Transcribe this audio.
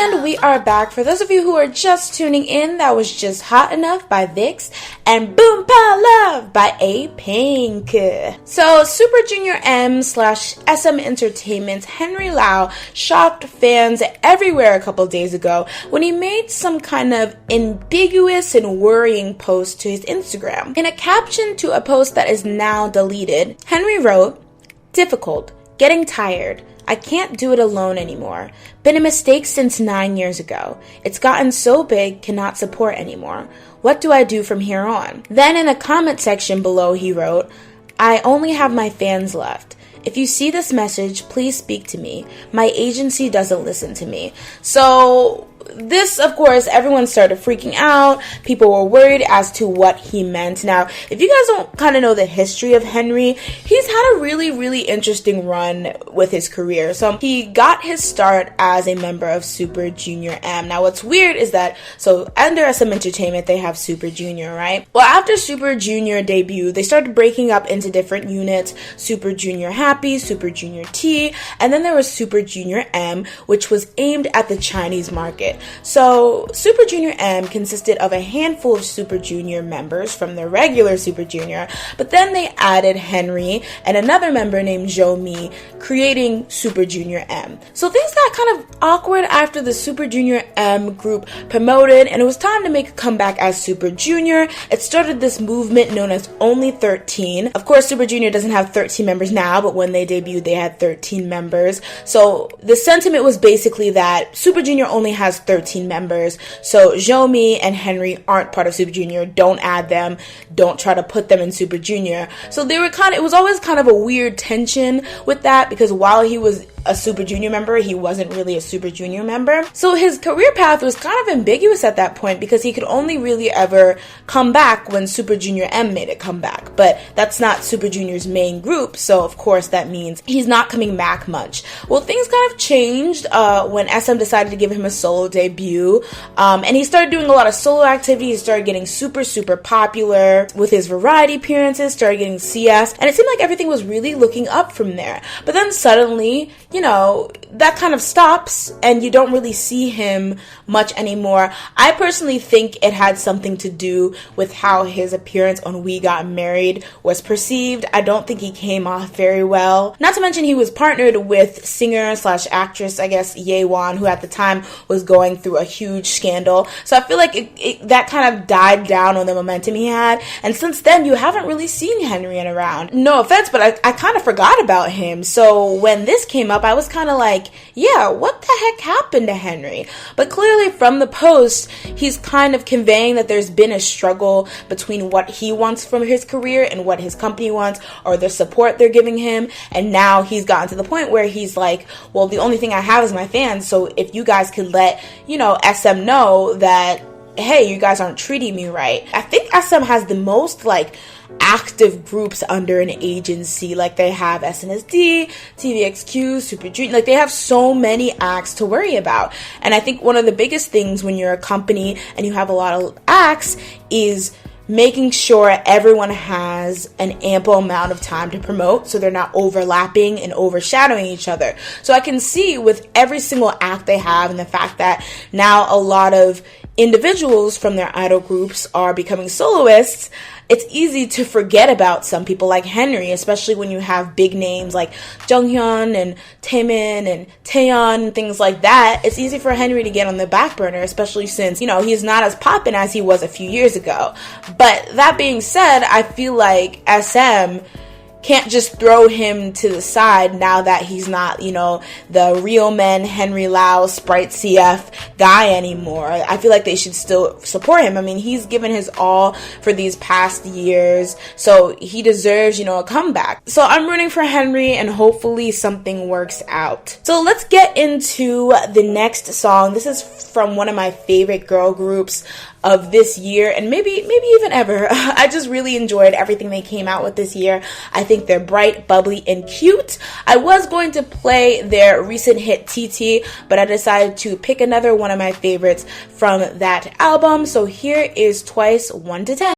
And we are back. For those of you who are just tuning in, that was just Hot Enough by VIXX and Boom Pa Love by A-Pink. So Super Junior M / SM Entertainment's Henry Lau shocked fans everywhere a couple days ago when he made some kind of ambiguous and worrying post to his Instagram. In a caption to a post that is now deleted, Henry wrote, "Difficult, getting tired. I can't do it alone anymore. Been a mistake since 9 years ago. It's gotten so big, cannot support anymore. What do I do from here on?" Then in the comment section below he wrote, "I only have my fans left. If you see this message, please speak to me. My agency doesn't listen to me." So this, of course, everyone started freaking out. People were worried as to what he meant. Now, if you guys don't kind of know the history of Henry, he's had a really, really interesting run with his career. So he got his start as a member of Super Junior M. Now, what's weird is that, so under SM Entertainment, they have Super Junior, right? Well, after Super Junior debuted, they started breaking up into different units: Super Junior Happy, Super Junior T, and then there was Super Junior M, which was aimed at the Chinese market. So Super Junior M consisted of a handful of Super Junior members from the regular Super Junior, but then they added Henry and another member named Jomi, creating Super Junior M. So things got kind of awkward after the Super Junior M group promoted, and it was time to make a comeback as Super Junior. It started this movement known as Only 13. Of course, Super Junior doesn't have 13 members now, but when they debuted, they had 13 members. So the sentiment was basically that Super Junior only has 13 members, so Jomi and Henry aren't part of Super Junior. Don't add them. Don't try to put them in Super Junior. So they were it was always kind of a weird tension with that, because while he was a Super Junior member, he wasn't really a Super Junior member. So his career path was kind of ambiguous at that point, because he could only really ever come back when Super Junior M made a comeback. But that's not Super Junior's main group, so of course that means he's not coming back much. Well, things kind of changed when SM decided to give him a solo debut, and he started doing a lot of solo activities. He started getting super, super popular with his variety appearances, started getting CS, and it seemed like everything was really looking up from there. But then suddenly, that kind of stops and you don't really see him much anymore. I personally think it had something to do with how his appearance on We Got Married was perceived. I don't think he came off very well. Not to mention he was partnered with singer/actress, I guess, Aewen, who at the time was going through a huge scandal. So I feel like that kind of died down on the momentum he had. And since then, you haven't really seen Henry around. No offense, but I kind of forgot about him. So when this came up, I was kind of like, yeah, what the heck happened to Henry? But clearly from the post, he's kind of conveying that there's been a struggle between what he wants from his career and what his company wants, or the support they're giving him. And now he's gotten to the point where he's like, well, the only thing I have is my fans. So if you guys could let, SM know that, hey, you guys aren't treating me right. I think SM has the most active groups under an agency. They have SNSD, TVXQ, Super Junior. They have so many acts to worry about. And I think one of the biggest things when you're a company and you have a lot of acts is making sure everyone has an ample amount of time to promote, so they're not overlapping and overshadowing each other. So I can see with every single act they have, and the fact that now a lot of individuals from their idol groups are becoming soloists, it's easy to forget about some people like Henry, especially when you have big names like Junghyun and Taemin and Taeyeon and things like that. It's easy for Henry to get on the back burner, especially since, he's not as poppin' as he was a few years ago. But that being said, I feel like SM can't just throw him to the side now that he's not, the real men Henry Lau Sprite CF guy anymore. I feel like they should still support him. I mean, he's given his all for these past years, so he deserves, a comeback. So I'm rooting for Henry, and hopefully something works out. So let's get into the next song. This is from one of my favorite girl groups of this year, and maybe even ever. I just really enjoyed everything they came out with this year. I think they're bright, bubbly, and cute. I was going to play their recent hit TT, but I decided to pick another one of my favorites from that album. So here is Twice 1 to 10.